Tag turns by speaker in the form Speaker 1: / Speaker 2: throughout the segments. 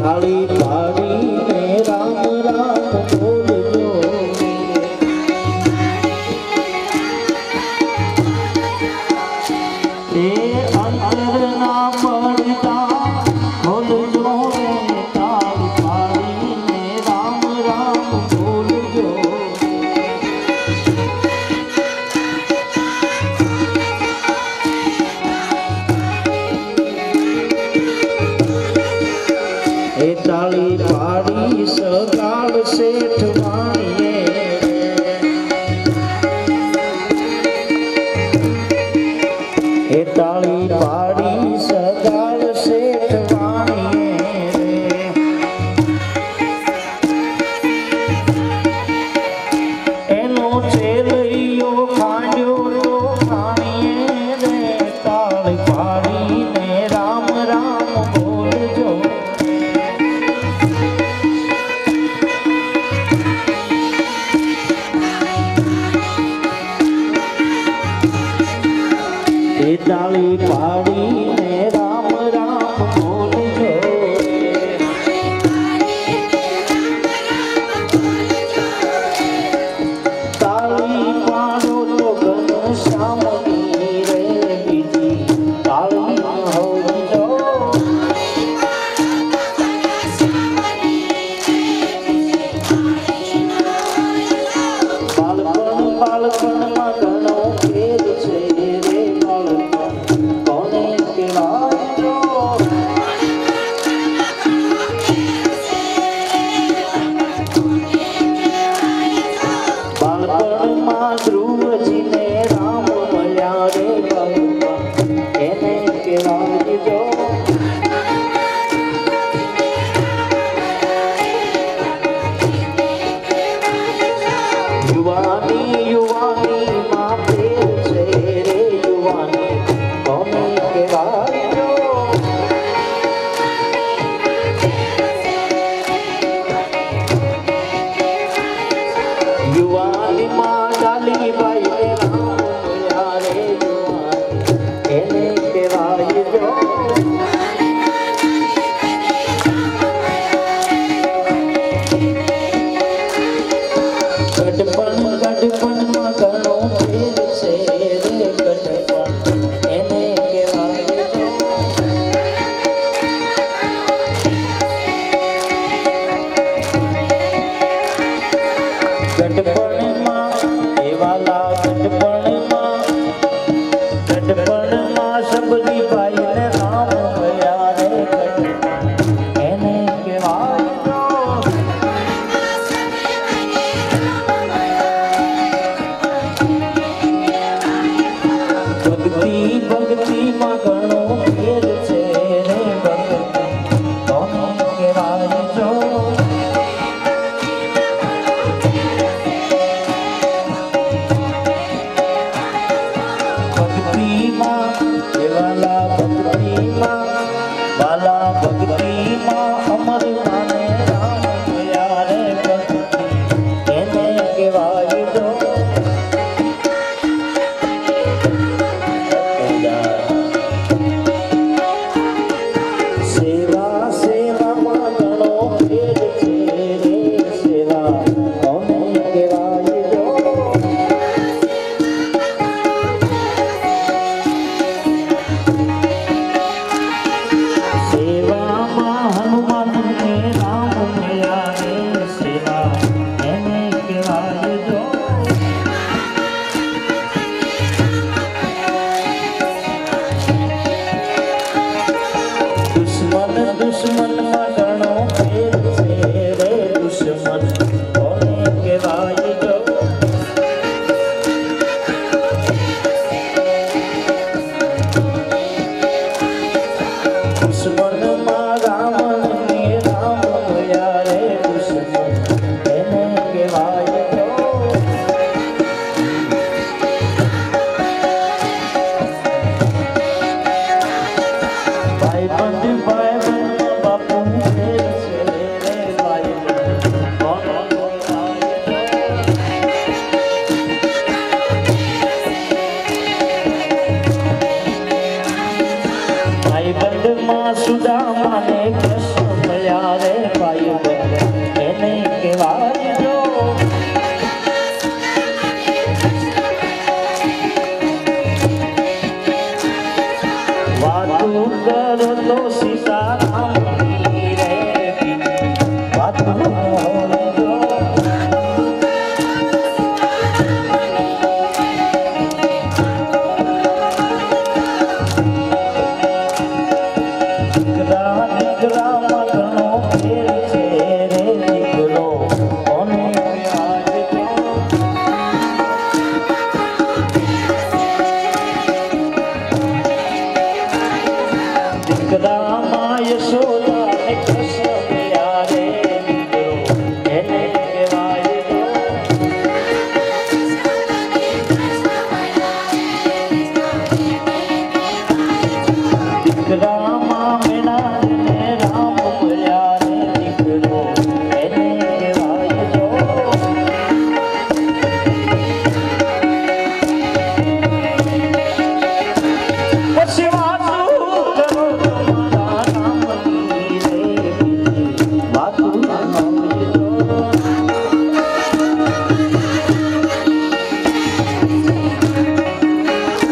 Speaker 1: તાળી પાડીને રામ રામ બોલજો એ અંતરના પડતા બોલજો તાળી પાડીને રામ રામ બોલજો એ તાળી પાડી સગાળ શેઠ વાણીએ એ તાળી પાડી સગાળ શેઠ વાણીએ એનો ચેલૈયો ખાંડ્યો ખાણીએ રે તાળી પાડીને રામ રામ બોલજો તાળી પાડીને રામ રામ બોલજો તાળી પાડો તો ઘનશ્યામની રે બીજી તાળી હોજો બાળપણમાં ઘણો ખેદ છે રે બાળપણમાં ધ્રુવજીને રામ મળ્યા રે એને કહેવાજો યુવાની યુવાનીમાં ફેર છે રે યુવાની કોને કહેવાજો યુવાનીમાં ડાલી બાઈને રામ મળ્યા રે યુવાન એને કહેવાજો ગઢપણમાં ઘણો ફેર છે રે ગઢપણ એને કહેવાજો ગઢપણમાં એવાલા ગઢપણમાં સબરી ભાઈને રામ મળ્યા રે ગઢપણ એને કહેવાજો ભક્તિમાં ઘણો ફેર છે રે ભક્તિ કોને કહેવાજો વાલા ભક્તિમાં અમર માને રામ મળ્યા રે ભક્તિ એને કહેવાજો સેવા સેવામાં ઘણો ફેર છે રે સેવા કોને કહેવાજો સેવામાં હનુમાનને રામ મળ્યા રે સેવા એને કહેવાજો દુશ્મનમાં ઘણો ફેર છે રે દુશ્મન કોને કહેવાજો દુશ્મનમાં રાવણને રામ મળ્યા રે દુશ્મન એને કહેવાજો ભાઈબંધ બાપુ ફેર છે રે ભાઈબંધ કોને કહેવાજો ભાઈબંધમાં સુદામાને કૃષ્ણ મળ્યા વાતું કરતો સીતારામની રે વાતું હોજો દીકરામાં ઘણો ફેર છે રે દીકરો કોને વ્યાજતો દીકરામાં યશોદા ને કૃષ્ણ યારે દીકરો એને કહેવાય દીકરામાં મેણા ને રામ યારે દીકરો એને કહેવાય જો પછી વાતું કરો તમારા નામની રે વાતું સમજો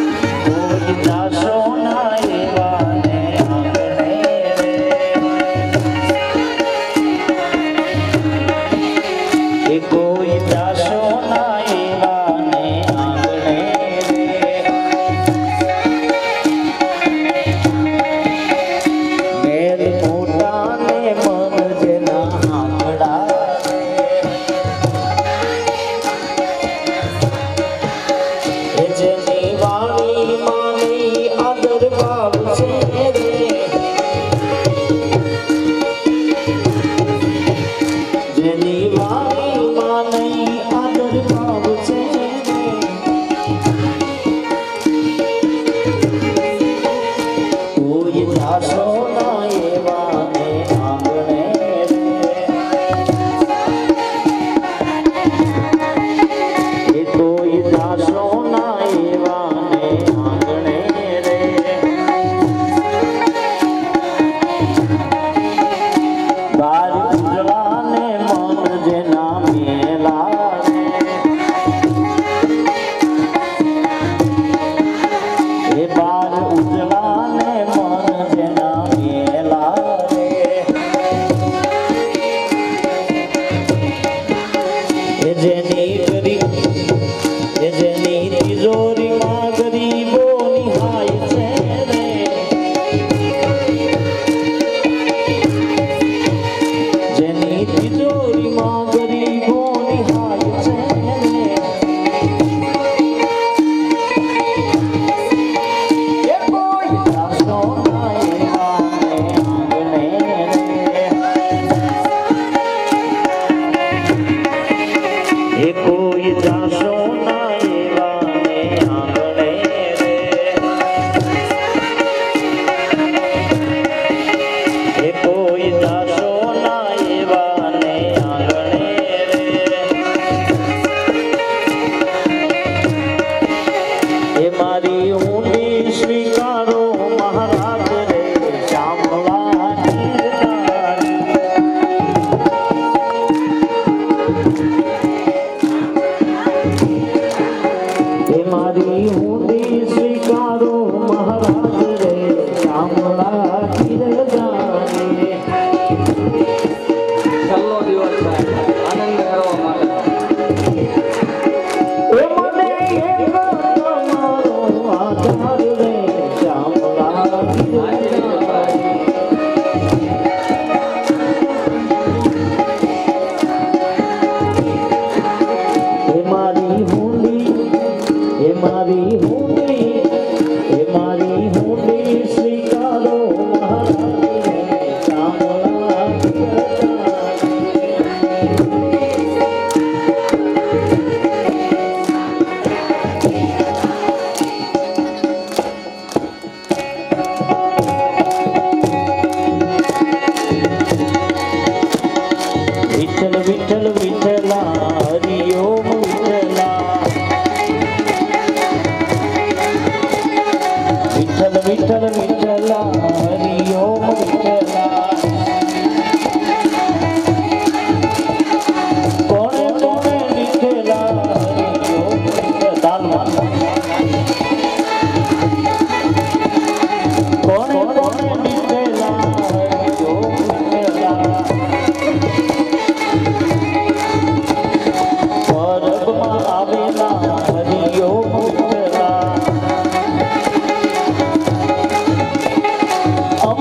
Speaker 1: કોઈ દાસો ના એવા ને આંગણે રે એ કોઈ દાસો ના એવા ને આંગણે રે મેલ મોટા ને મન જેના આંગણા એ જેની વાણી માની આદર ભાવ છે રે જેની વાણી માની આદર ભાવ છે રે કોઈ દાસો ના એવા ને આંગણે રે એ કોઈ દાસો ના એવા ને આંગણે રે બાર ઉજળા ને મન જેના મેલા રે એ બાર ઉજળા ને મન જેના મેલા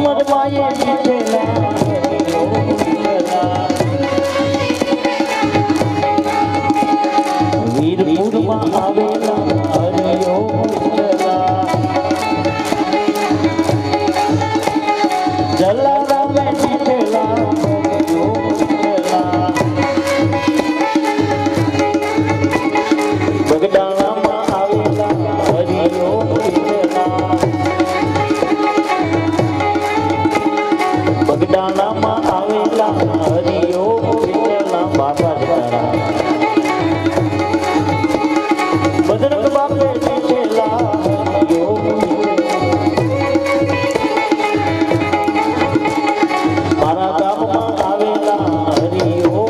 Speaker 1: અમર માયે જીતેલા વીરપુરમાં આવેલા હરિયો જલારામે જીતેલા બગડાણામાં આવેલા હરિયો બગડાણામાં આવેલા હરિયો બાબા જલારામ બજરંગ બાપે જીતેલા હરિયો મારા ગામમાં આવેલા હરિયો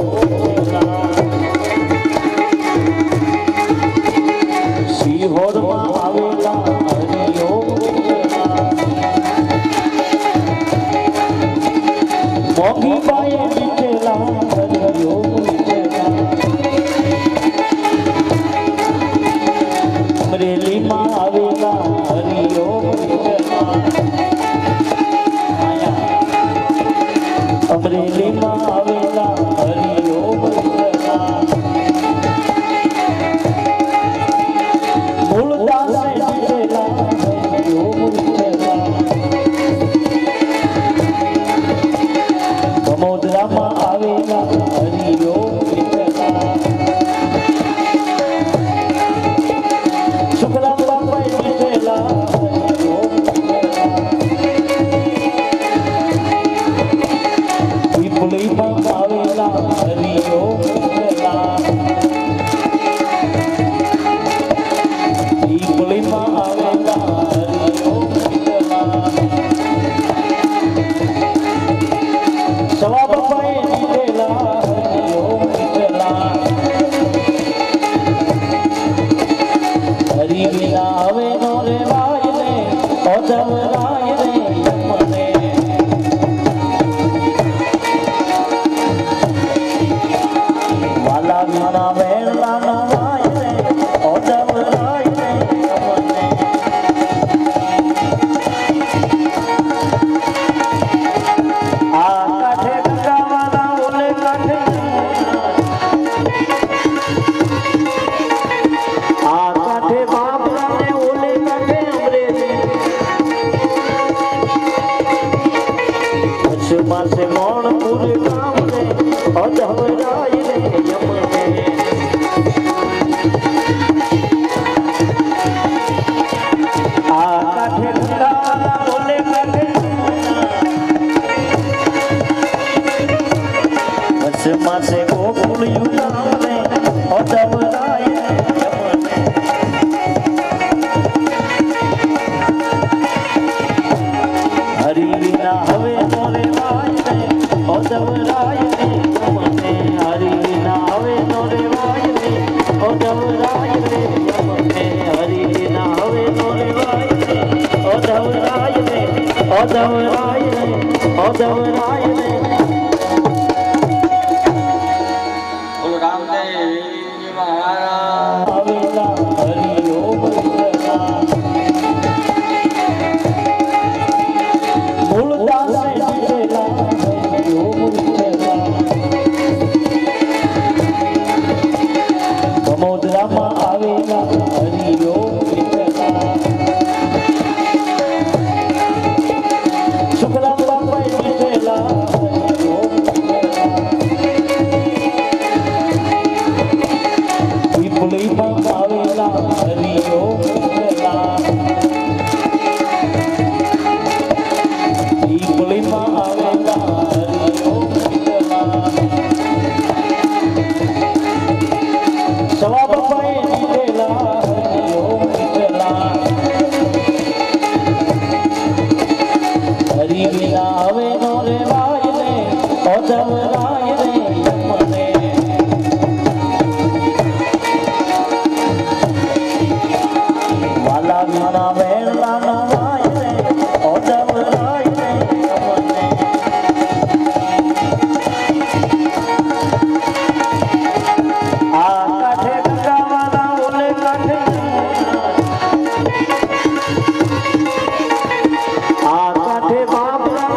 Speaker 1: સિહોરમાં આવેલા હરિયો મોગી બાએ જીતેલા હરિયો અમરેલીમાં આવેલા હરિયો અમરેલીમાં આવેલા હરિયો મૂળદાસે જીતેલા હરિયો કમોદરામાં આવેલા હરિયો શુક્લા બાપાએ જીતેલા હરિયો પીપળીમાં આવેલા હરિયો પીપળીમાં આવેલા હરિયો સવા બાપાએ જીતેલા હરિયો હરિ વિના હવે નો રેવાય રે ઓધવરાય રે મને વાલા વિના વેળા નો વાય રે ઓધવરાય રે મને આ કાઠે ગંગાવાના ઓલે કાઠે આ કાઠે બાપરાને ઓલે કાઠે અમરેલી પછમાં સે મોણપુર ગામ રે અધવરાય રે યમને આ કાઠે ગંગાવાના ઓલે કાઠે પછમાં સે ગોકુળિયું ગામ રે અધવરાય હરિ વિના હવે નો રેવાય રે ઓધવરાય રે યમને હરિ વિના હવે નો રેવાય રે ઓધવરાય રે યમને હરિ વિના હવે નો રેવાય રે ઓધવરાય રે ઓધવરાય રે ઓધવરાય રે
Speaker 2: બોલો રામદેવ મહારાજ
Speaker 1: આવેલા હરિયો મૂળદાસે જીતેલા હરિયો કમોદરામાં આવેલા હરિયો શુક્લા બાપાએ જીતેલા હરિયો પીપળીમાં આવેલા હરિયો પીપળીમાં આવેલા હરિયો સવા બાપાએ જીતેલા હરિયો હરિ વિના હવે નો રેવાય રે ઓધવરાય રે યમને વાલા વિના વેળા નો વાય રે ઓધવરાય રે યમને આ કાઠે ગંગાવાના ઓલે કાઠે આ કાઠે બાપરા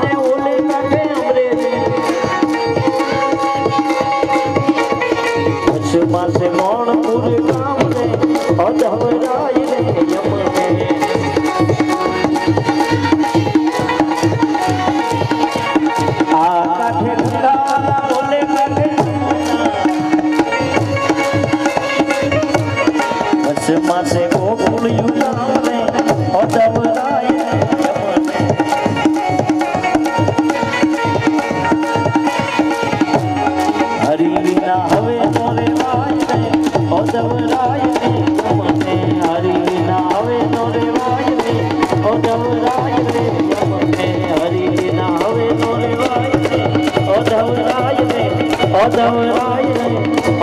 Speaker 1: ઓદવરાય રે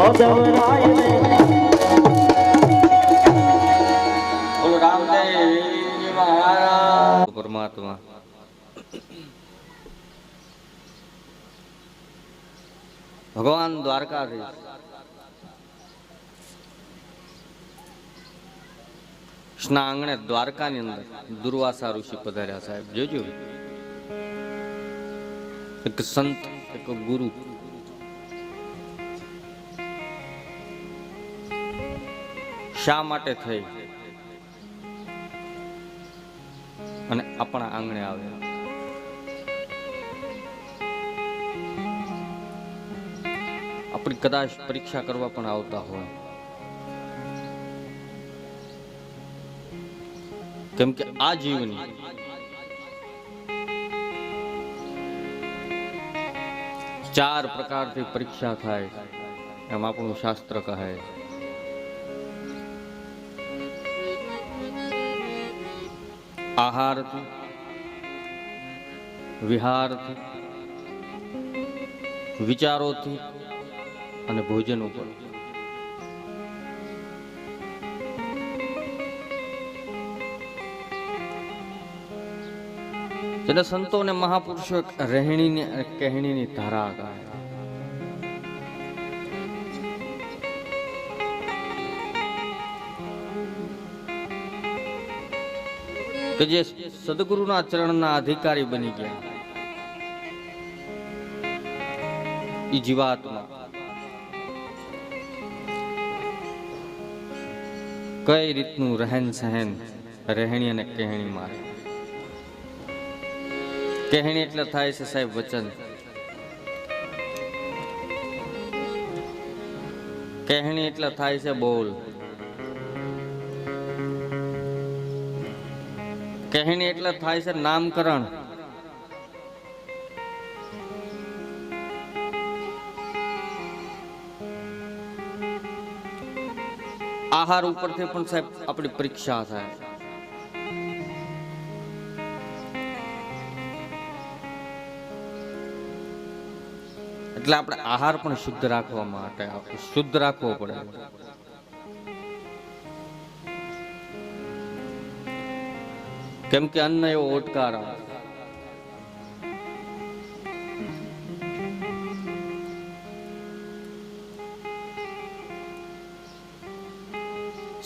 Speaker 1: ઓદવરાય રે
Speaker 2: બોલો રામદેવ મહારાજ
Speaker 3: પરમાત્મા ભગવાન દ્વારકાધીશ કૃષ્ણ આંગણે દ્વારકાની અંદર દુર્વાસા ઋષિ પધાર્યા. સાહેબ જોજો, એક સંત એક ગુરુ શા માટે થઈ અને આપણા આંગણે આવ્યા? આપણી કદાચ પરીક્ષા કરવા પણ આવતા હોય, કેમ કે આ જીવની ચાર પ્રકારથી પરીક્ષા થાય એમ આપણું શાસ્ત્ર કહે. આહારથી, વિહારથી, વિચારોથી અને ભોજન ઉપર. જેને સંતો અને મહાપુરુષો રહેણીની અને કહેણીની ધારા ગાય. કે જે સદગુરુના ચરણના અધિકારી બની ગયા, ઈ જીવાત્મા કઈ રીતનું રહેન સહેન, રહેણી અને કહેણી મારે. કહેણી એટલે થાય છે સાહેબ વચન, કહેણી એટલે થાય છે બોલ, કહેણી એટલે થાય છે નામકરણ, આહાર ઉપરથી પણ સાહેબ આપણી પરીક્ષા થાય. એટલે આપણે આહાર પણ શુદ્ધ રાખવા માટે શુદ્ધ રાખવો પડે. કેમ કે અન્ન એવો ઓટકાર આવે.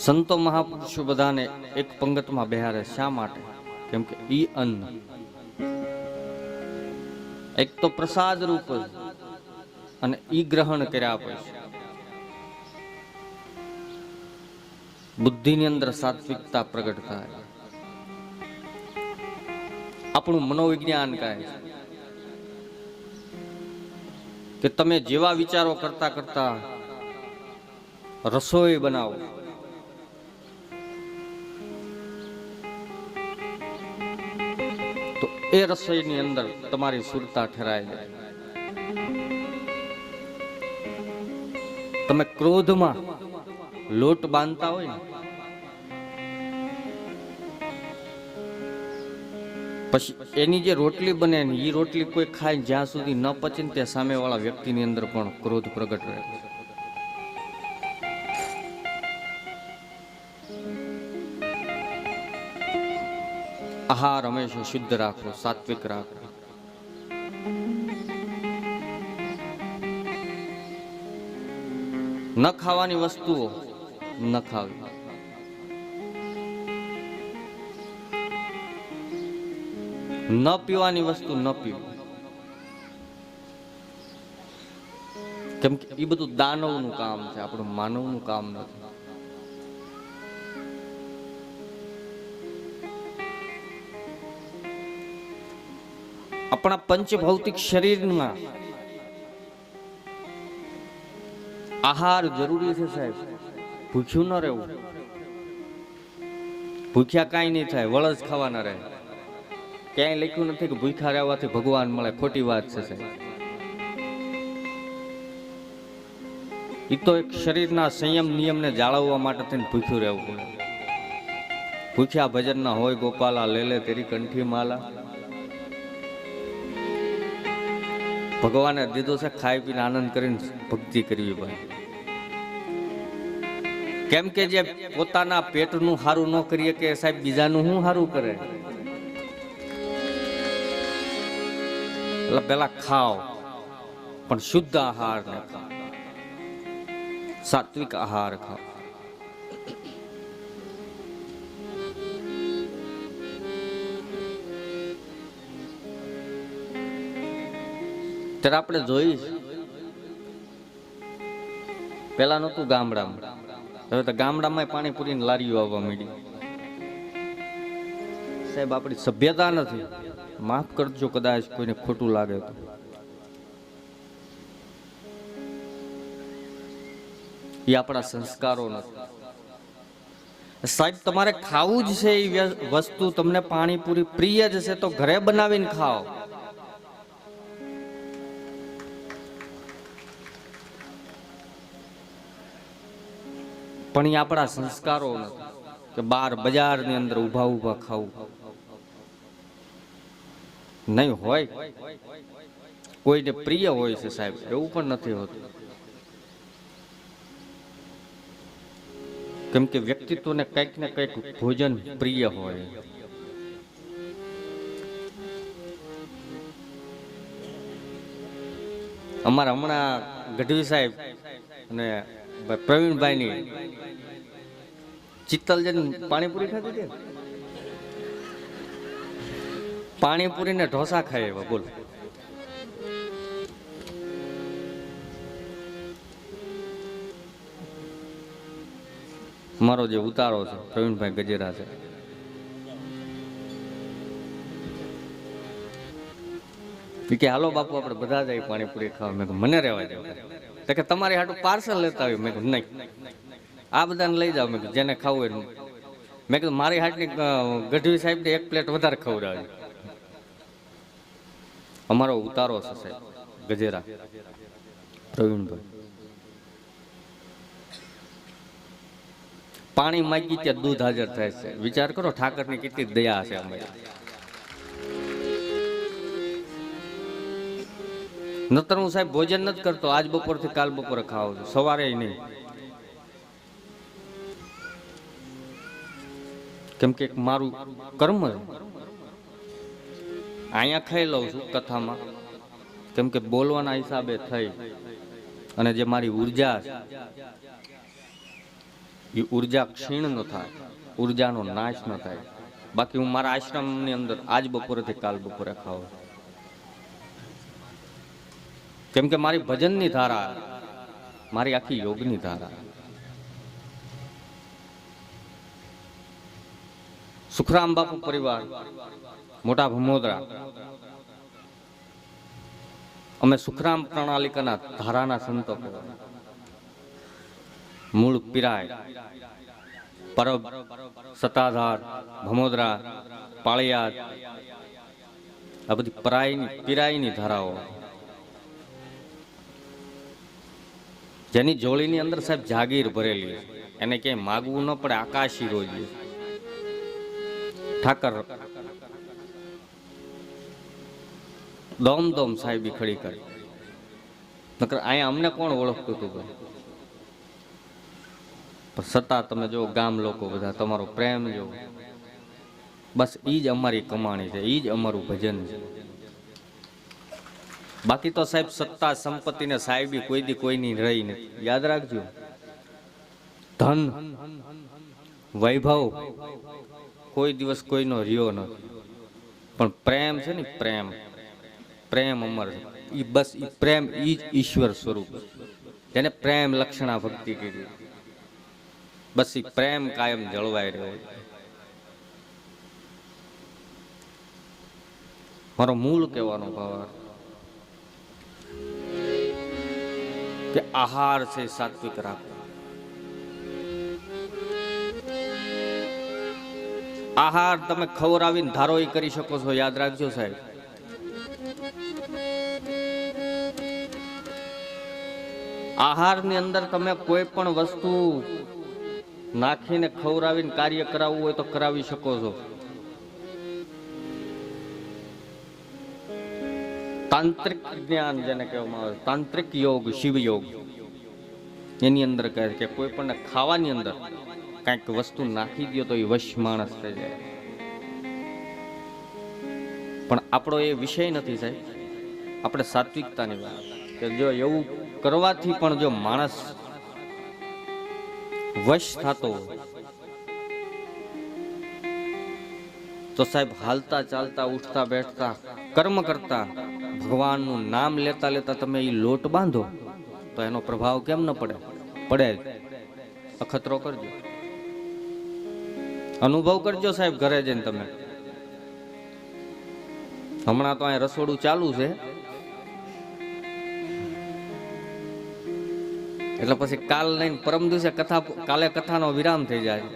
Speaker 3: સંતો મહાપુરુષો બધાને એક પંગતમાં બેહારે. શા માટે? કેમ કે ઈ અન્ન એક તો પ્રસાદ રૂપ અને ઈ ગ્રહણ કર્યા પછી બુદ્ધિની અંદર સાત્વિકતા પ્રગટ થાય. આપણું મનોવિજ્ઞાન કહે છે કે તમે જેવા વિચારો કરતા કરતા રસોઈ બનાવો, તો એ રસોઈની અંદર તમારી સુરતા ઠરાઈ જાય. તમે ક્રોધમાં લોટ બાંધતા હોય ને, પછી એની જે રોટલી બને ને એ રોટલી કોઈ ખાય જ્યાં સુધી ન પચે ને ત્યાં સામેવાળા વ્યક્તિની અંદર પણ ક્રોધ પ્રગટ રહે. આહાર હંમેશા શુદ્ધ રાખો, સાત્વિક રાખો. ન ખાવાની વસ્તુઓ ન ખાવી. ન પીવાની વસ્તુ ન પીવી. કેમ કે એ બધું દાનવનું કામ છે, આપણું માનવનું કામ નથી. આપણા પંચભૌતિક શરીરમાં આહાર જરૂરી છે સાહેબ. ભૂખ્યું ન રહેવું. ભૂખ્યા કાંઈ નહીં થાય, વળસ ખાવા ન રહે. ક્યાંય લખ્યું નથી કે ભૂખ્યા રહેવાથી ભગવાન મળે. ખોટી વાત છે સાહેબ. એ તો એક શરીરના સંયમ નિયમને જાળવવા માટે થઈને ભૂખ્યું રહેવું પડે. ભૂખ્યા ભજન ના હોય ગોપાલા, લે લે તેરી કંઠી માલા. ભગવાને દીધું છે ખાઈ પીને આનંદ કરીને ભક્તિ કરવી ભાઈ. કેમ કે જે પોતાના પેટનું સારું ન કરીએ કે સાહેબ બીજાનું શું સારું કરે. એટલે પેલા ખાઓ, પણ શુદ્ધ આહાર ને ખાઓ, સાત્વિક આહાર ખાઓ. ત્યારે આપણે જોઈશ પેલા નતું ગામડામાં, હવે તો ગામડામાં પાણીપુરીની લારીઓ આવવા માંડી. સાહેબ આપણી સભ્યતા નથી. માફ કરજો કદાચ કોઈને ખોટું લાગે તો. એ આપણા સંસ્કારો નથી. સાહેબ તમારે ખાવું જ છે એ વસ્તુ, તમને પાણીપુરી પ્રિય જ છે તો ઘરે બનાવીને ખાઓ. પણ એ આપણા સંસ્કારો નથી કે બાર બજારની અંદર ઉભા ઉભા ખાવું. નહીં હોય, કોઈને પ્રિય હોય છે સાહેબ, એવું પણ નથી હોતું. કેમ કે વ્યક્તિત્વને કંઈક ને કંઈક ભોજન પ્રિય હોય. અમારા હમણાં ગઢવી સાહેબ અને પ્રવીણભાઈ ની ચિત્તલ જઈને પાણીપુરી ખાધી હતી. પાણીપુરી ને ઢોસા ખાય એવા બોલ. મારો જે ઉતારો છે પ્રવીણભાઈ ગજેરા છે, કે હાલો બાપુ આપણે બધા જઈએ પાણીપુરી ખાવા. મેં મને રહેવા જાવ કે તમારી હાટું પાર્સલ લેતા આવ્યું. મેં કીધું નહીં, આ બધાને લઈ જાવ. મેં કીધું જેને ખાવું હોય. મેં કીધું મારી હાટની ગઢવી સાહેબ ને 1 પ્લેટ વધારે ખવડાવજો. અમારો ઉતારો છે સાહેબ ગજેરા પ્રવીણભાઈ. પાણી માંગી ત્યાં દૂધ હાજર થાય છે. વિચાર કરો ઠાકરની કેટલી દયા છે અમારી. નતર હું સાહેબ ભોજન નથી કરતો. આજ બપોરથી કાલ બપોરે ખાવ છું, સવારે નહીં. કેમ કે મારું કર્મ છે. અહીંયા ખાઈ લઉં છું કથામાં, કેમ કે બોલવાના હિસાબે થઈ અને જે મારી ઉર્જા છે એ ઉર્જા ક્ષીણ ન થાય, ઉર્જાનો નાશ ન થાય. બાકી હું મારા આશ્રમની અંદર આજ બપોરેથી કાલ બપોરે ખાવ. કેમ કે મારી ભજનની ધારા, મારી આખી યોગની ધારા. સુખરામ બાપુ પરિવાર મોટા ભમોદરા, અમે સુખરામ પ્રણાલિકાના ધારાના સંતો કહેવાય. મૂળ પિરાય, પરબ, સતાધાર, ભમોદરા, પાળિયાદ, આ બધી પિરાયની ધારાઓ, જેની જોડીની અંદર સાહેબ જાગીર ભરેલી. એને ક્યાંય માગવું ન પડે, આકાશી રોજ ઠાકર દોમ દોમ સાહેબી ખડી કરી. નકર અહીંયા અમને કોણ ઓળખતું હતું ભાઈ? પણ છતાં તમે જો ગામ લોકો બધા તમારો પ્રેમ જો, બસ ઈ જ અમારી કમાણી છે, ઈ જ અમારું ભજન છે. બાકી તો સાહેબ સત્તા સંપત્તિ ને સાહેબી કોઈ દી કોઈની રહી નથી. યાદ રાખજો, ધન વૈભવ કોઈ દિવસ કોઈનો રહ્યો નથી. પણ પ્રેમ છે ને, પ્રેમ પ્રેમ અમર છે. ઈ બસ ઈ પ્રેમ ઈ જ ઈશ્વર સ્વરૂપ, જેને પ્રેમ લક્ષણા ભક્તિ કીધી. બસ ઈ પ્રેમ કાયમ જળવાઈ રહ્યો. મારો મૂળ કહેવાનો ભાવ કે આહાર છે સાત્વિક રાખવો. આહાર તમે ખવડાવીને ધારો એ કરી શકો છો. યાદ રાખજો સાહેબ, આહારની અંદર તમે કોઈ પણ વસ્તુ નાખીને ખવડાવીને કાર્ય કરાવવું હોય તો કરાવી શકો છો. તાંત્રિક જ્ઞાન જેને કહેવામાં આવે, તાંત્રિક યોગ, શિવ યોગ, એની અંદર કહે છે કે કોઈ પણ ખાવાની અંદર કાંઈક વસ્તુ નાખી દો તો એ વશ માણસ થઈ જાય. પણ આપણો એ વિષય નથી સાહેબ, આપણે સાત્વિકતાની વાત કે જો એવું કરવાથી પણ જો માણસ વશ થતો હોય તો સાહેબ હાલતા ચાલતા ઉઠતા બેઠતા કર્મ કરતા ભગવાનનું નામ લેતા લેતા તમે એ લોટ બાંધો તો એનો પ્રભાવ કેમ ન પડે? પડે જ. અખતરો કરજો, અનુભવ કરજો સાહેબ ઘરે જઈને તમે. હમણાં તો અહીં રસોડું ચાલુ છે એટલે પછી કાલ લઈને પરમ દિવસે કથા, કાલે કથાનો વિરામ થઈ જાય.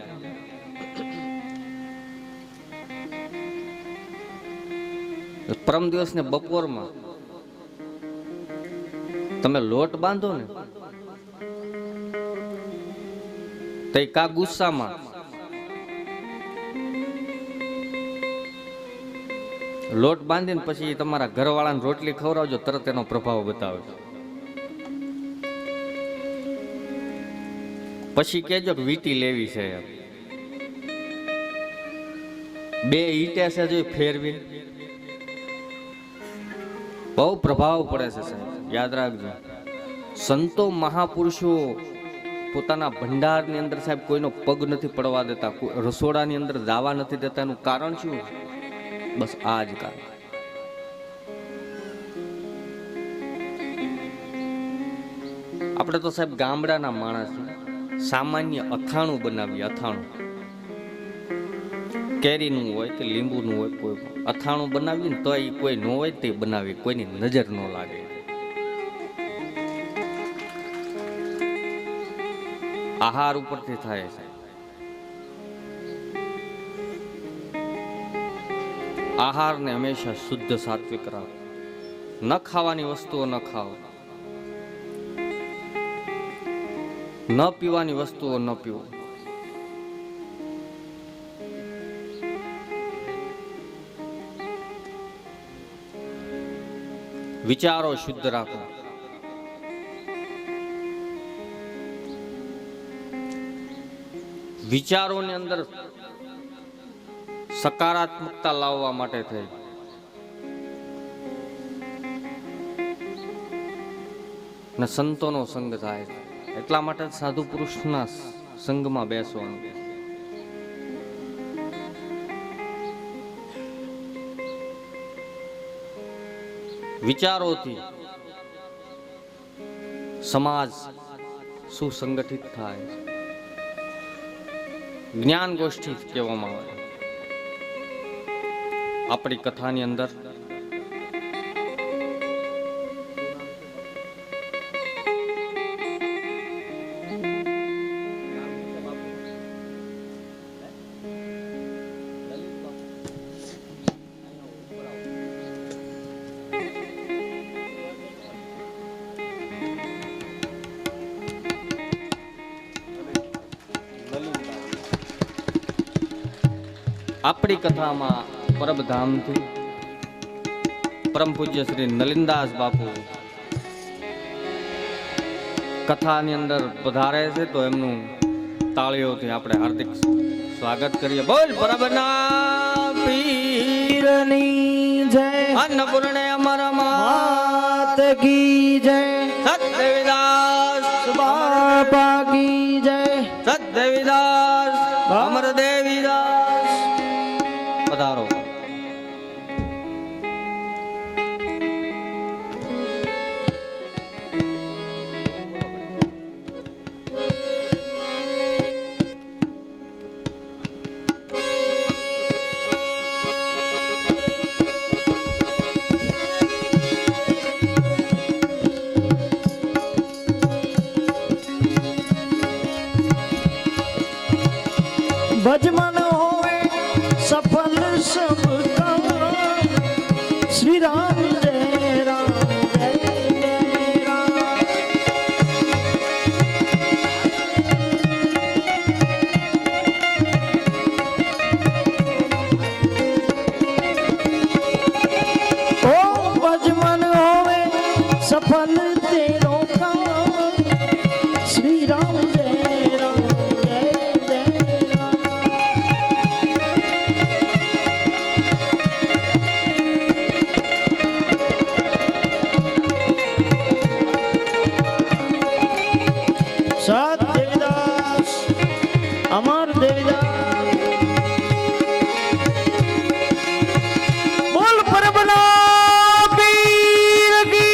Speaker 3: પરમ દિવસ ને બપોરમાં તમે લોટ બાંધો ને તો કા ગુસ્સામાં લોટ બાંધીને પછી તમારા ઘરવાળાને રોટલી ખવડાવજો, તરત એનો પ્રભાવ બતાવે. પછી કેજો કે વીટી લેવી છે, બે ઈટે છે જો ફેરવી, બહુ પ્રભાવ પડે છે સાહેબ, યાદ રાખજો. સંતો મહાપુરુષો પોતાના ભંડારની અંદર સાહેબ કોઈનો પગ નથી પડવા દેતા, રસોડાની અંદર દાવા નથી દેતા. એનું કારણ શું? બસ આ જ કારણ. આપણે તો સાહેબ ગામડાના માણસ, સામાન્ય અથાણું બનાવીએ. અથાણું કેરીનું હોય કે લીંબુનું હોય, કોઈ અથાણું બનાવીએ ને તો એ કોઈ ન હોય તે બનાવી, કોઈની નજર ન લાગે. આહાર ઉપરથી થાય છે. આહારને હંમેશા શુદ્ધ સાત્વિક રાખો. ન ખાવાની વસ્તુઓ ન ખાઓ, ન પીવાની વસ્તુઓ ન પીવો. વિચારો શુદ્ધ રાખો. વિચારોની અંદર સકારાત્મકતા લાવવા માટે થઈ ને સંતોનો સંગ થાય. એટલા માટે સાધુ પુરુષના સંગમાં બેસવાનું. વિચારોથી સમાજ સુસંગઠિત થાય. જ્ઞાન ગોષ્ઠી કહેવામાં આવે. આપણી કથાની અંદર આપણી કથામાં પરબધામથી પરમ પૂજ્ય શ્રી નલિનદાસ બાપુ કથાની અંદર પધારે છે, તો એમનું તાળીઓથી આપણે હાર્દિક સ્વાગત કરીએ. બોલ પરબના પીરની જય, અન્નપૂર્ણે અમર માત કી જય, સતદેવીદાસ બાપા કી જય, સતદેવીદાસ અમર દેવીદાસ. પધારો.
Speaker 1: सफल तेरो काम श्री राम जय राम जय जय राम। सात देवीदास अमर देवीदास बोल परबला पीर की।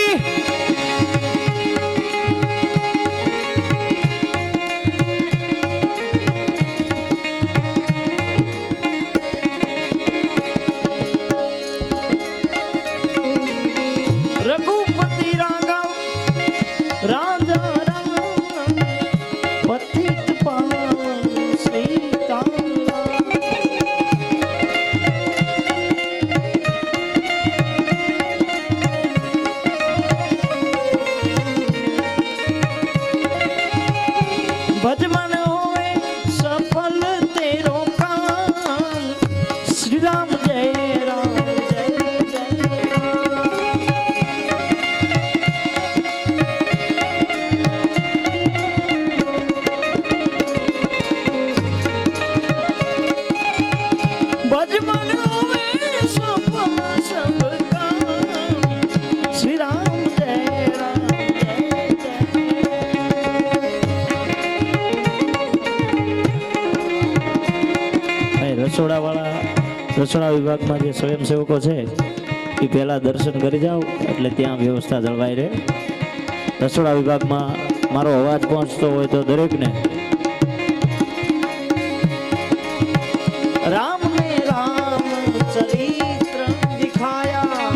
Speaker 1: रघुपति राघव राजा राम पतित पावन सीताराम। भजमन होए सफल तेरो काम श्री राम जय राम जय जय राम। भजमन होए सफल सब काम श्री राम जय राम जय जय। રસોડા વિભાગમાં જે સ્વયંસેવકો છે એ પહેલા દર્શન કરી જાઓ એટલે ત્યાં વ્યવસ્થા જળવાઈ રહે। રસોડા વિભાગમાં મારો અવાજ પહોંચતો હોય તો દરેકને રામ ને રામ ચરિત્ર દિખાયા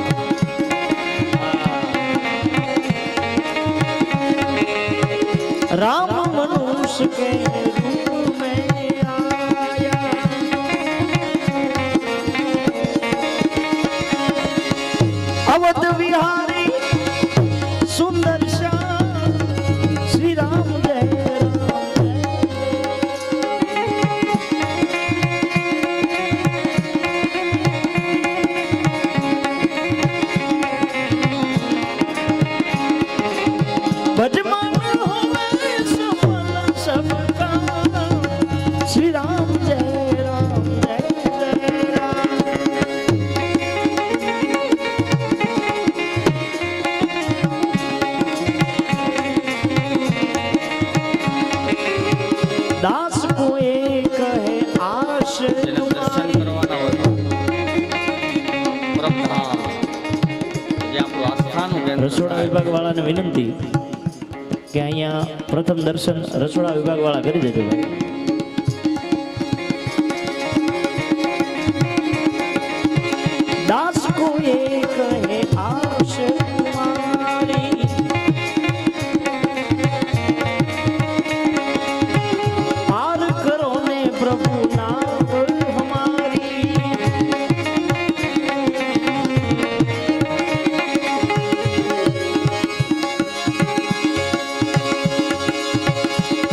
Speaker 1: राम मनुष्य के रूप में आया। अवध विहारी सुंदर श्याम श्री राम जय राम जय। भजमान होवे सफल सब काम श्री राम जय राम जय जय राम। दास को एक है आश
Speaker 3: જેને દર્શન કરવાના હોય પરમધામ જે આપણું આસ્થાનું કેન્દ્ર
Speaker 1: રસોડા વિભાગ વાળાને વિનંતી કે અહીંયા પ્રથમ દર્શન રસોડા વિભાગ વાળા કરી દેજો ભાઈ। दास को एक है आश तुम्हारी पार करो ने प्रभु नाम हमारी।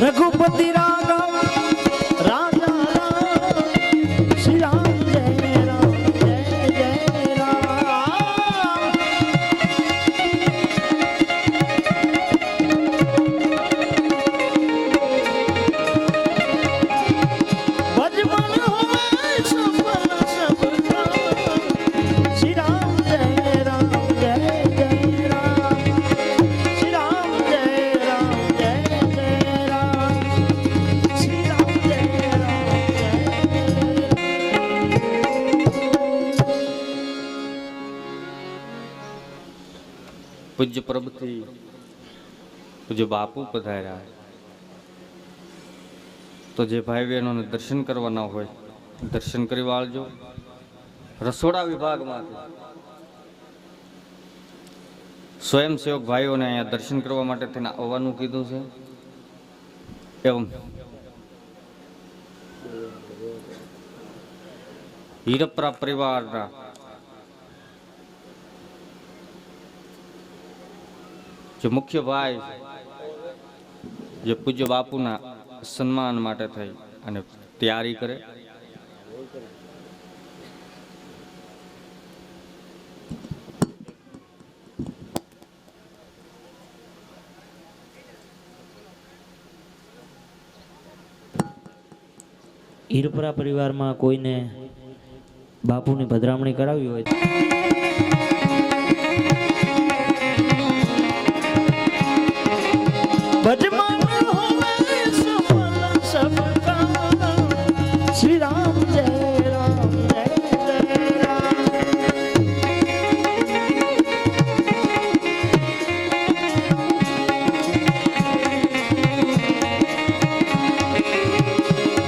Speaker 1: रघुपति राघव राजा राम श्री राम जय राम जय जय राम। भजमन होवे सफल सब काम श्री राम जय राम जय जय राम। श्री राम जय राम जय जय राम। श्री राम जय राम जय
Speaker 3: પૂજ્ય પ્રભુથી પૂજ્ય બાપુ પધાર્યા તો જે ભાઈ બહેનોને દર્શન કરવાના હોય દર્શન કરી વાળજો। રસોડા વિભાગમાંથી સ્વયંસેવક ભાઈઓને અહીંયા દર્શન કરવા માટે તેને આવવાનું કીધું છે। એવમ હીરપરા પરિવારના જે મુખ્ય ભાઈ જે પૂજ્ય બાપુના સન્માન માટે થઈ અને તૈયારી કરે।
Speaker 1: હીરપરા પરિવારમાં કોઈને બાપુની પધરામણી કરાવી હોય ભજમાન હોવે સફલ સબકા શ્રી રામ જય રામ જય જય રામ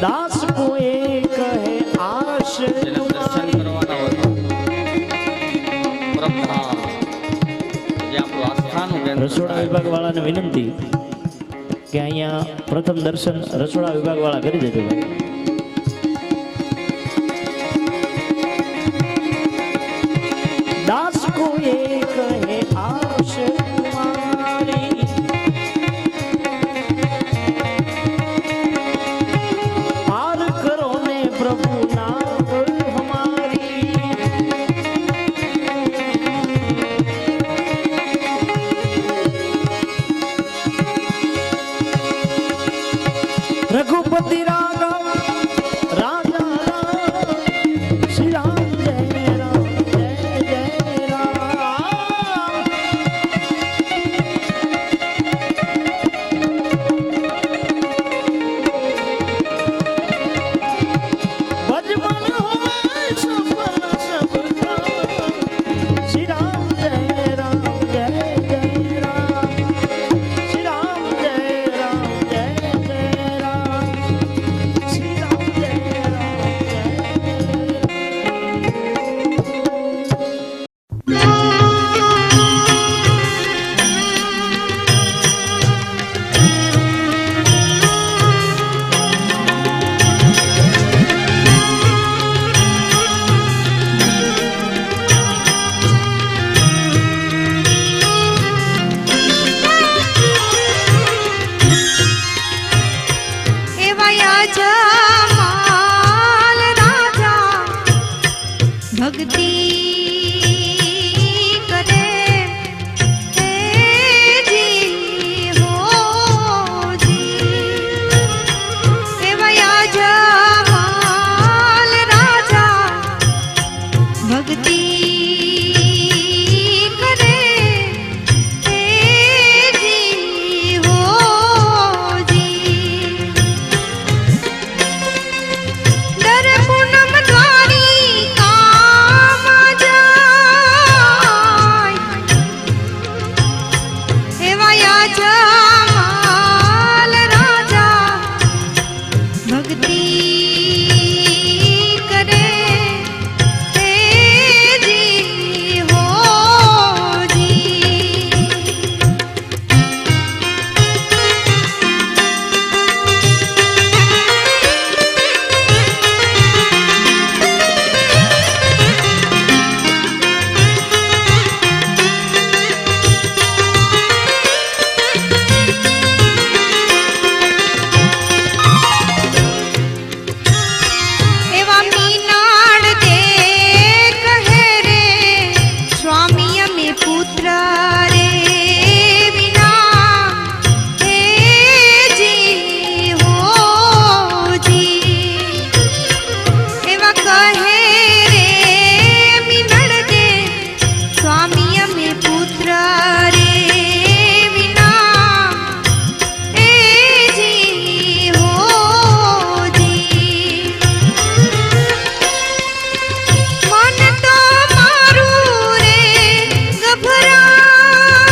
Speaker 1: દાસ કોએ કહે આશ
Speaker 3: જેને દર્શન કરવાના હોય પ્રભા જે આપણું આસ્થાનું કેન્દ્ર
Speaker 1: રસોડા વિભાગ વાળાને વિનંતી કે અહીંયા પ્રથમ દર્શન રસોડા વિભાગ વાળા કરી દેજો ભાઈ દાસ કોએ કહે આશ તમારી પાર કરો ને પ્રભુ નામ હમારી रघुपति राघव राजा राम श्री राम जय राम जय जय राम भजमन होवे सफल सबका श्री राम जय राम जय जय राम श्री राम जय राम जय जय राम श्री राम जय राम
Speaker 4: એવાયા જમાલ રાજા ભક્તિ કરે જી હોજી એવાયા જમાલ રાજા ભક્તિ કરે જી હોજી દર પૂનમ દ્વારિકામાં જાય એવાયા જમાલ રાજા ભક્તિ કરે જી હોજી એવા મીનાળ દે કહે રે સ્વામી અમે પુત્ર રે વિના હે જી હોજી એવા કહે રે મીનાળ દે સ્વામી અમે પુત્ર રે વિના હે જી હોજી મન તો મારું રે ગભરાય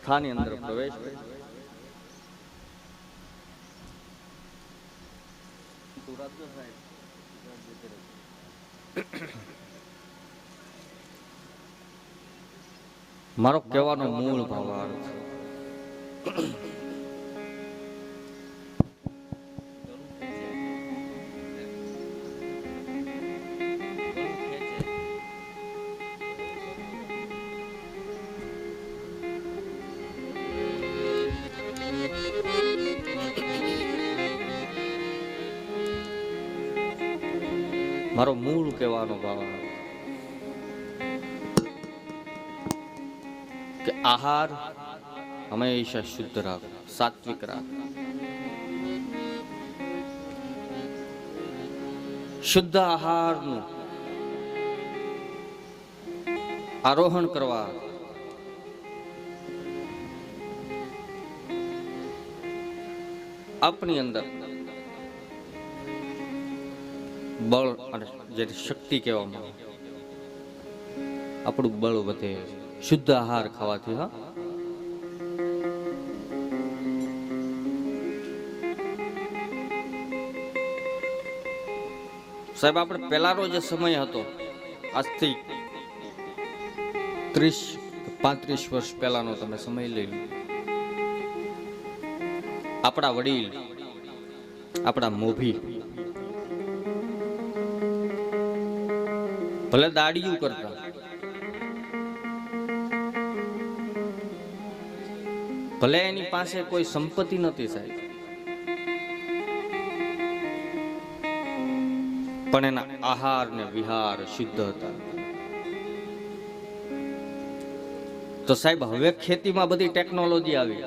Speaker 3: કથાની અંદર પ્રવેશ કરે. મારો કહેવાનો મૂળ ભાવાર્થ મારો મૂળ કહેવાનો ભાવાર્થ કે આહાર હંમેશા શુદ્ધ રાખ, સાત્વિક રાખ. શુદ્ધ આહારનું આરોહણ કરવા આપની અંદર બળ અને જે શક્તિ કહેવામાં આવે આપણું બળ વધે શુદ્ધ આહાર ખાવાથી. હા, સાહેબ આપણે પહેલાનો જે સમય હતો આજથી 30-35 વર્ષ પહેલાનો તમે સમય લઈ લો. આપણા વડીલ, આપણા મોભી ભલે દાડિયું કરતા, ભલે એની પાસે કોઈ સંપત્તિ નથી સાહેબ, પણ એના આહાર ને વિહાર શુદ્ધ હતા. તો સાહેબ હવે ખેતીમાં બધી ટેકનોલોજી આવી,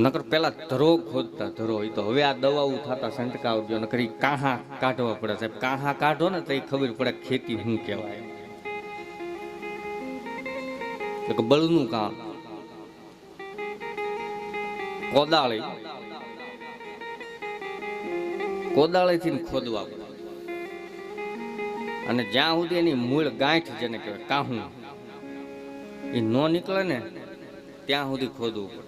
Speaker 3: નકર પેલા ધરો ખોદતા, ધરો એ તો હવે આ દવાઓ થતા સંટકાવ ગયો, નકર કાહા કાઢવા પડે સાહેબ. કાહા કાઢો ને તો ખબર પડે ખેતી શું કહેવાય. બળનું કામ, કોદાળીથી ખોદવા પડે, અને જ્યાં સુધી એની મૂળ ગાંઠ જેને કહેવાય કાહું એ ન નીકળે ને ત્યાં સુધી ખોદવું પડે.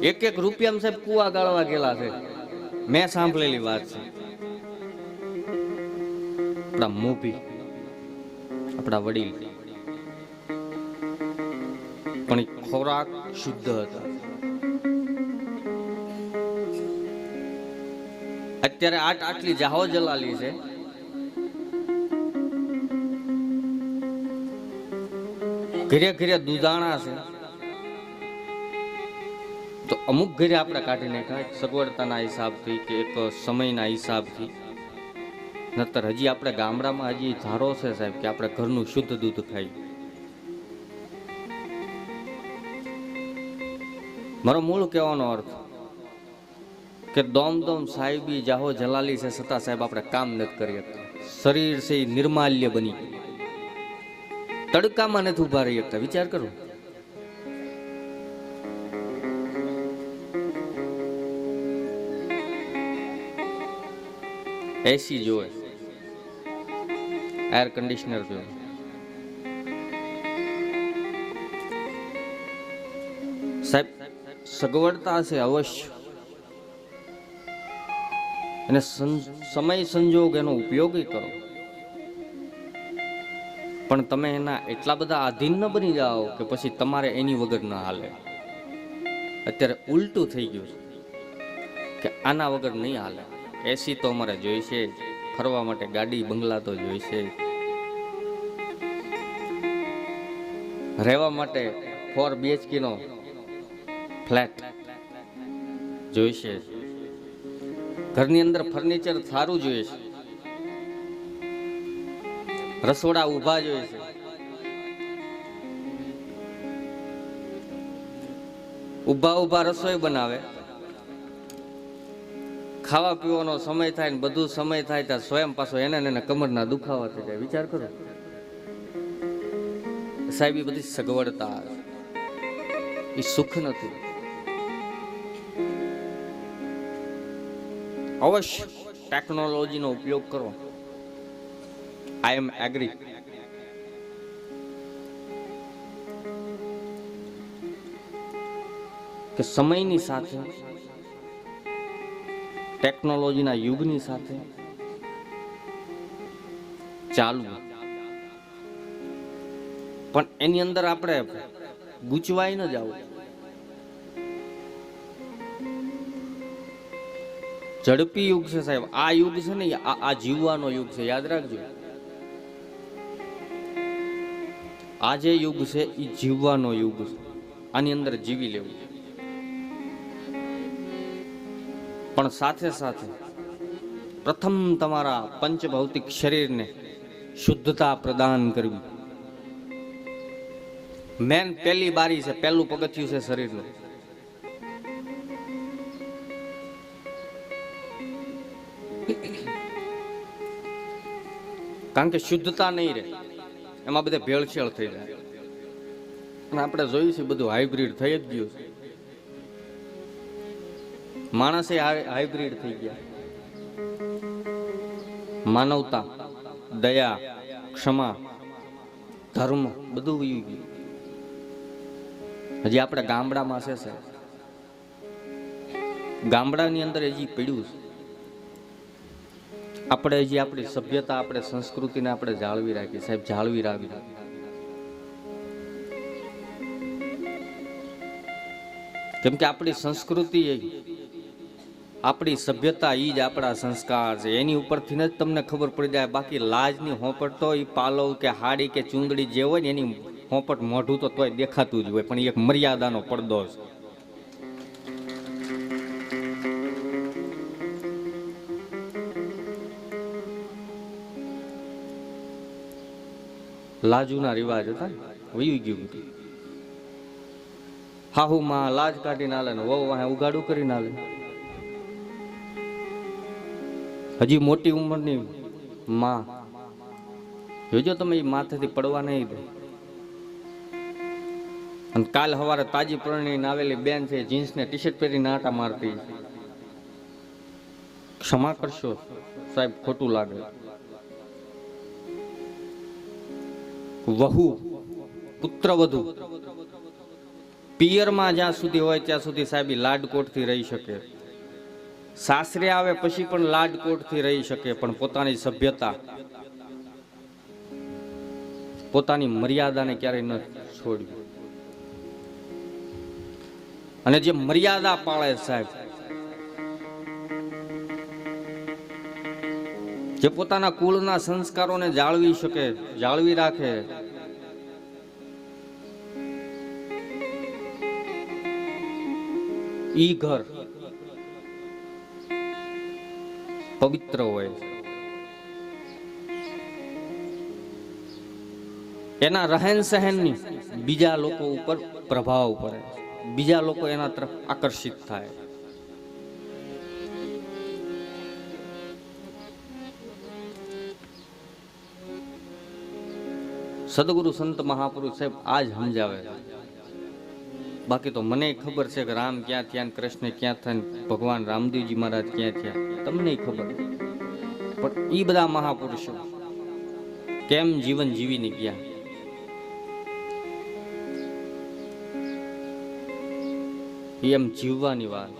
Speaker 3: એક રૂપિયામાં સાહેબ કુવા ગાળવા ગયેલા છે, મેં સાંભળેલી વાત છે. આપણા મોભી, આપણા વડીલ, પણ એ ખોરાક શુદ્ધ હતા. અત્યારે આટલી જાહો જલાલી છે, ઘરે ઘરે દૂધાણા છે, તો અમુક ઘરે આપણે કાઢી નાખ્યા સગવડતાના હિસાબથી કે એક સમયના હિસાબથી. નતર હજી આપણે ગામડામાં હજી ધારો છે સાહેબ કે આપણે ઘરનું શુદ્ધ દૂધ ખાઈ. મારો મૂળ કહેવાનો અર્થ કે દોમ સાહેબી જાહો જલાલી છે, છતાં સાહેબ આપણે કામ નથી કરી શકતા. શરીર છે એ નિર્માલ્ય બની ગયું, તડકામાં નથી ઉભા રહી શકતા. વિચાર કરો, એસી જોવે, એર કન્ડિશનર જોવે, સાહેબ સગવડતા છે અવશ્ય, અને સમય સંજોગ એનો ઉપયોગ કરો, પણ તમે એના એટલા બધા આધીન ન બની જાઓ કે પછી તમારે એની વગર ન હાલે. અત્યારે ઉલટું થઈ ગયું છે કે આના વગર નહીં હાલે. એસી તો અમારે જોઈશે, ફરવા માટે ગાડી બંગલા તો જોઈશે, રહેવા માટે 4 BHK નો ફ્લેટ જોઈશે, ઘરની અંદર ફર્નિચર સારું જોઈશે, રસોડા ઊભા જોઈશે, ઊભા રસોઈ બનાવે, ખાવા પીવાનો સમય થાય ને બધું સમય થાય ત્યાં સ્વયં પાછો એને કમરના દુખાવા થઈ જાય. વિચાર કરો સાહેબ, એ બધી સગવડતા, એ સુખ નથી. અવશ્ય ટેકનોલોજીનો ઉપયોગ કરો. આઈ એમ એગ્રી. કે સમયની સાથે, ટેકનોલોજીના યુગની સાથે ચાલવું, પણ એની અંદર આપણે ગૂંચવાઈ ન જવું. ઝડપી યુગ છે સાહેબ. આ યુગ છે ને, આ જીવવાનો યુગ છે, યાદ રાખજો. આ જે યુગ છે એ જીવવાનો યુગ છે. આની અંદર જીવી લેવું. પણ સાથે સાથે પ્રથમ તમારા પંચભૌતિક શરીરને શુદ્ધતા પ્રદાન કરવી. મેન પહેલી બારી છે, પહેલું પગથિયું છે શરીરનું. કારણ કે શુદ્ધતા નહીં રહે, એમાં બધે ભેળસેળ થઈ જાય. અને આપણે જોયું છે બધું હાઇબ્રિડ થઈ જ ગયું છે. માણસે હાઇબ્રિડ થઈ ગયા. માનવતા, દયા, ક્ષમા, ધર્મ બધું વયું ગયું. હજી આપણે ગામડામાં છે સાહેબ. ગામડાની અંદર હજી પડ્યું છે. આપણે હજી આપણી સભ્યતા, આપણે સંસ્કૃતિને આપણે જાળવી રાખી સાહેબ, જાળવી રાખવી. કેમ કે આપણી સંસ્કૃતિ, આપણી સભ્યતા એ જ આપણા સંસ્કાર છે. એની ઉપરથી જ તમને ખબર પડી જાય. બાકી લાજની હોપટ તો એ પાલવ કે હાડી કે ચૂંદડી જે હોય ને એની હોપટ મોઢું તો તોય દેખાતું જ હોય, પણ એક મર્યાદાનો પડદો છે. લાજુના રિવાજ હતા, વયું ગયું. હાહુ માં લાજ કાઢી ના લે ને વહુ વાહે ઉગાડું કરી ના લે. હજી મોટી ઉંમરની માં જોજો તમે, એ માથેથી પડવા નહીં દે. અને કાલ સવારે તાજી પરણીને આવેલી બેન છે, જીન્સ ને ટી શર્ટ પહેરીને આટા મારતી. ક્ષમા કરશો સાહેબ, ખોટું લાગે. વહુ, પુત્રવધુ પિયરમાં જ્યાં સુધી હોય ત્યાં સુધી સાહેબ લાડકોટથી રહી શકે. સાસરે આવે પછી પણ લાડકોટથી રહી શકે, પણ પોતાની સભ્યતા, પોતાની મર્યાદાને ક્યારેય ન છોડવી. અને જે મર્યાદા પાળે સાહેબ, જે પોતાના કુળના સંસ્કારોને જાળવી શકે, જાળવી રાખે, ઈ ઘર પવિત્ર હોય. એના રહેન સહેનની બીજા લોકો ઉપર પ્રભાવ પડે, બીજા લોકો એના તરફ આકર્ષિત થાય. સદગુરુ સંત મહાપુરુષ સાહેબ આજ સમજાવે. બાકી તો મને ખબર છે કે રામ ક્યાં થયા, કૃષ્ણ ક્યાં થયા, ભગવાન રામદેવજી મહારાજ ક્યાં થયા, તમને ખબર. પણ એ બધા મહાપુરુષો કેમ જીવન જીવીને ગયા, એમ જીવવાની વાત.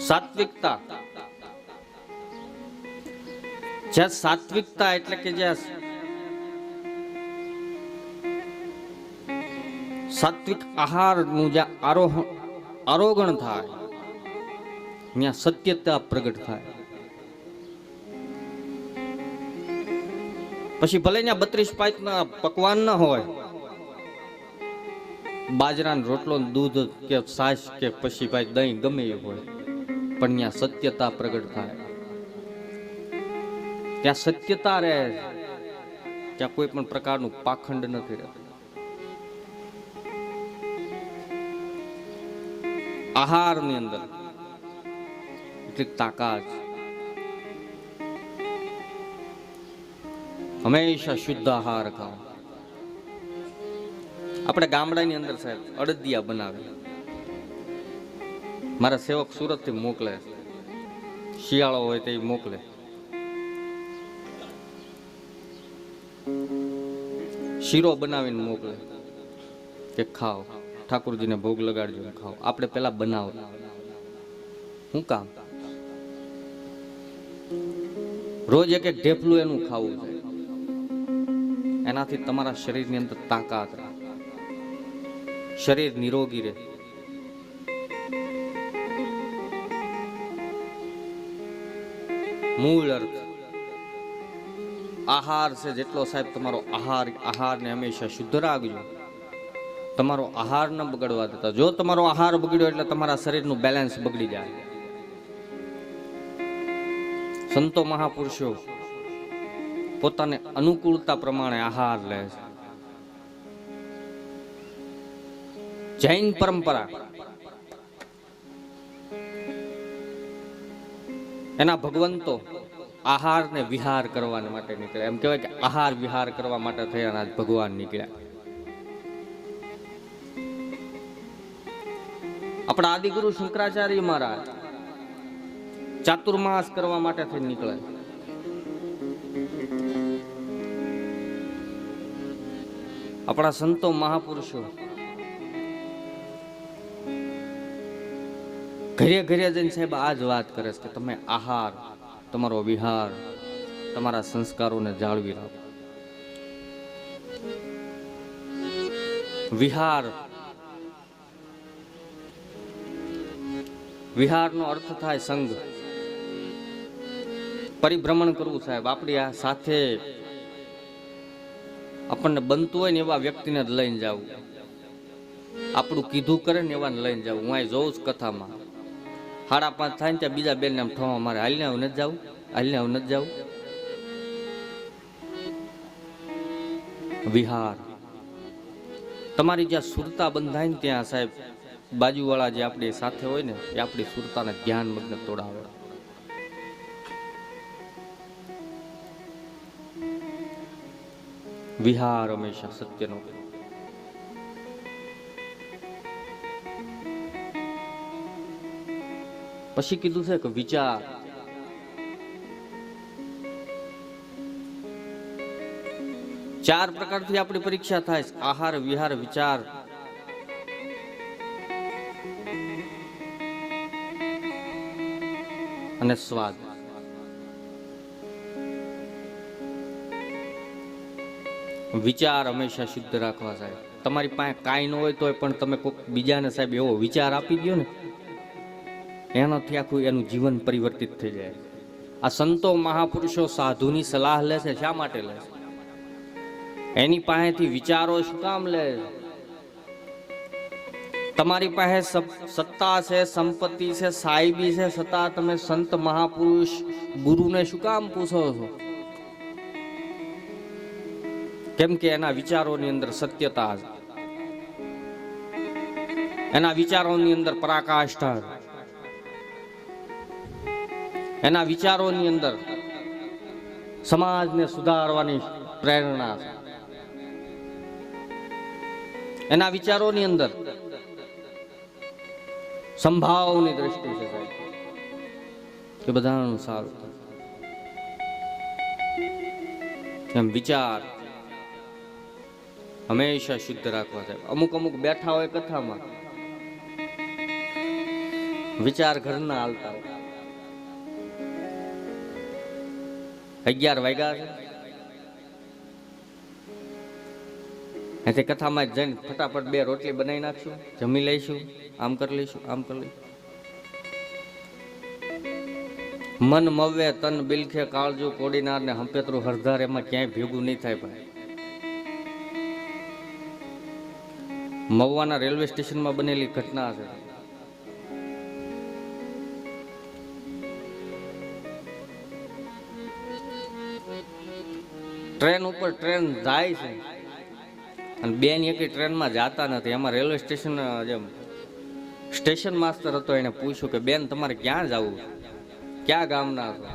Speaker 3: સાત્વિકતા, જ્યાં સાત્વિકતા એટલે કે જ્યાં સાત્વિક આહારનું જ્યાં આરોગણ થાય, ત્યાં સત્યતા પ્રગટ થાય. પછી ભલે ત્યાં 32 પાઇપના પકવાન ન હોય, બાજરાનો રોટલો, દૂધ કે છાશ કે પછી ભાઈ દહીં ગમે એ હોય, પણ ત્યાં સત્યતા પ્રગટ થાય. ત્યાં સત્યતા રહે, ત્યાં કોઈ પણ પ્રકારનું પાખંડ નથી રહેતું. આહારની અંદર એટલી તાકાત. હંમેશા શુદ્ધ આહાર ખાઓ. આપણે ગામડાની અંદર સાહેબ અડદિયા બનાવે, મારા સેવક સુરત થી મોકલે, શિયાળો હોય તે મોકલે. શીરો બનાવીને મોકલે કે ખાઓ, ઠાકોરજીને ભોગ લગાડજો, ખાઓ. આપણે પેલા બનાવતા. શું કામ? રોજ એક એક ઢેફલું એનું ખાવું છે. એનાથી તમારા શરીરની અંદર તાકાત રહે, શરીર નિરોગી રહે. મૂળ અર્થ આહાર છે જેટલો સાહેબ તમારો આહારને હંમેશા શુદ્ધ રાખજો. તમારો આહાર ન બગડવા દેતા. જો તમારો આહાર બગડ્યો એટલે તમારા શરીરનું બેલેન્સ બગડી જાય. સંતો મહાપુરુષો પોતાને અનુકૂળતા પ્રમાણે આહાર લે છે. જૈન પરંપરા એના ભગવંતો આહાર ને વિહાર કરવા માટે નીકળ્યા. એમ કહેવાય કે આહાર વિહાર કરવા માટે થયા ભગવાન નીકળ્યા. આપણા આદિગુરુ શંકરાચાર્ય મહારાજ ચાતુર્માસ કરવા માટે થઈ નીકળે. આપણા સંતો મહાપુરુષો ઘરે ઘરે જઈને સાહેબ આ જ વાત કરે છે કે તમે આહાર, તમારો વિહાર, તમારા સંસ્કારોને જાળવી રાખો. વિહારનો અર્થ થાય સંગ, પરિભ્રમણ કરવું સાહેબ. આપણી આ સાથે આપણને બનતું હોય ને એવા વ્યક્તિને જ લઈને જવું. આપણું કીધું કરે ને એવા લઈને જવું. હું અહીં જોઉં જ કથામાં 5:30 થાય ને ત્યાં બીજા બેન આમ ઠોવા મારે, હાલને આવું નથી જવું, હાલને આવું નથી જવું. વિહાર, તમારી જ્યાં સુરતા બંધાય ને ત્યાં સાહેબ બાજુવાળા જે આપણી સાથે હોય ને એ આપણી સુરતાને જ્ઞાન મગ્ન તોડાવે. વિહાર હંમેશા સત્યનો. પછી કીધું છે કે વિચાર. ચાર પ્રકારથી આપણી પરીક્ષા થાય છે: આહાર, વિહાર, વિચાર અને સ્વાદ. વિચાર હંમેશા શુદ્ધ રાખવા સાહેબ. તમારી પાસે કાંઈ ન હોય તોય પણ તમે કોઈક બીજાને સાહેબ એવો વિચાર આપી દો ને, એનાથી આખું એનું જીવન પરિવર્તિત થઈ જાય. આ સંતો મહાપુરુષો સાધુની સલાહ લે છે. શા માટે લે છે? એની પાસેથી વિચારો શું કામ લે? તમારી પાસે સત્તા છે, સંપત્તિ છે, સાહેબી છે, છતાં તમે સંત મહાપુરુષ ગુરુને શું કામ પૂછો છો? કેમ કે એના વિચારોની અંદર સત્યતા છે, એના વિચારોની અંદર પરાકાષ્ઠા છે, એના વિચારોની અંદર સમાજને સુધારવાની પ્રેરણા છે, એના વિચારોની અંદર સંભાવની દ્રષ્ટિ છે સાહેબ કે બધાનું સારું. એમ વિચાર હંમેશા શુદ્ધ રાખવા સાહેબ. અમુક બેઠા હોય કથામાં, વિચાર ઘરના હાલતા હોય. 11 વાગ્યા છે, એથી કથામાં જઈને ફટાફટ 2 રોટલી બનાવી નાખશું, જમી લઈશું, આમ કરી લઈશું, આમ કરી લઈશું. મન મવે તન બિલખે કાળજુ કોડીનાર ને હંપેતરું હરધાર એમાં ક્યાંય ભેગું નહીં થાય ભાઈ. મહુવાના રેલવે સ્ટેશનમાં બનેલી ઘટના છે. ટ્રેન ઉપર ટ્રેન જાય છે અને બેન એકે ટ્રેનમાં જતા નથી. એમાં રેલવે સ્ટેશન જેમ સ્ટેશન માસ્ટર હતો, એને પૂછ્યું કે બેન તમારે ક્યાં જવું, ક્યાં ગામના છો,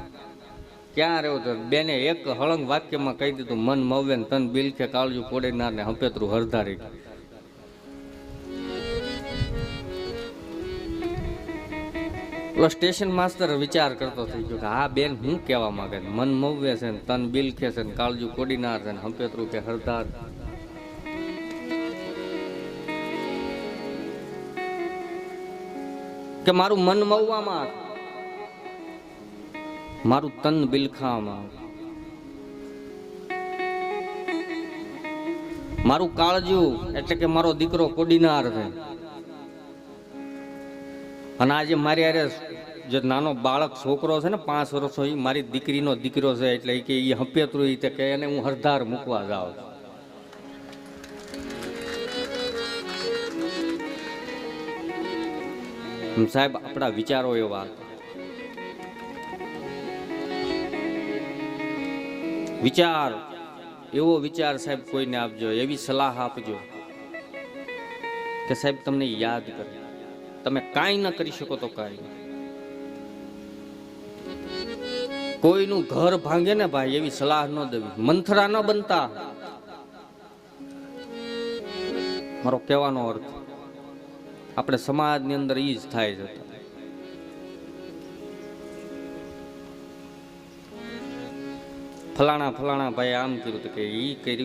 Speaker 3: ક્યાં રહેવું? તો બેને એક હળંગ વાક્યમાં કહી દીધું, મન મવે તન બિલખે કાળજુ કોડીનાર ને હંપેતરું હરધારી. ઓલો સ્ટેશન માસ્તર વિચાર કરતો થઈ ગયો કે આ બેન હું કહેવા માંગે છે. મન મવવે છે ને તન બિલખે છે ને કાળજુ કોડીનાર છે ને હંપેતરું કે હરદાર. કે મારું મન મવવામાં, મારું તન બિલખામાં, મારું કાળજુ એટલે કે મારો દીકરો કોડીનાર છે. અને આજે મારી હારે જે નાનો બાળક છોકરો છે ને 5 વર્ષનો, એ મારી દીકરીનો દીકરો છે. એટલે કે એ હંપેતરું એ કે એને હું હરદાર મૂકવા જાઉં. સાહેબ આપણા વિચારો એવા વિચાર, એવો વિચાર સાહેબ કોઈને આપજો, એવી સલાહ આપજો કે સાહેબ તમને યાદ કરે. તમે કાંઈ ન કરી શકો તો કાંઈ, કોઈનું ઘર ભાંગે ને ભાઈ એવી સલાહ ન દેવી, મંથરા ન બનતા. મારો કહેવાનો અર્થ આપણે સમાજની અંદર ઈ જ થાય છે. ફલાણા ભાઈ આમ કર્યું કે ઈ કર્યું.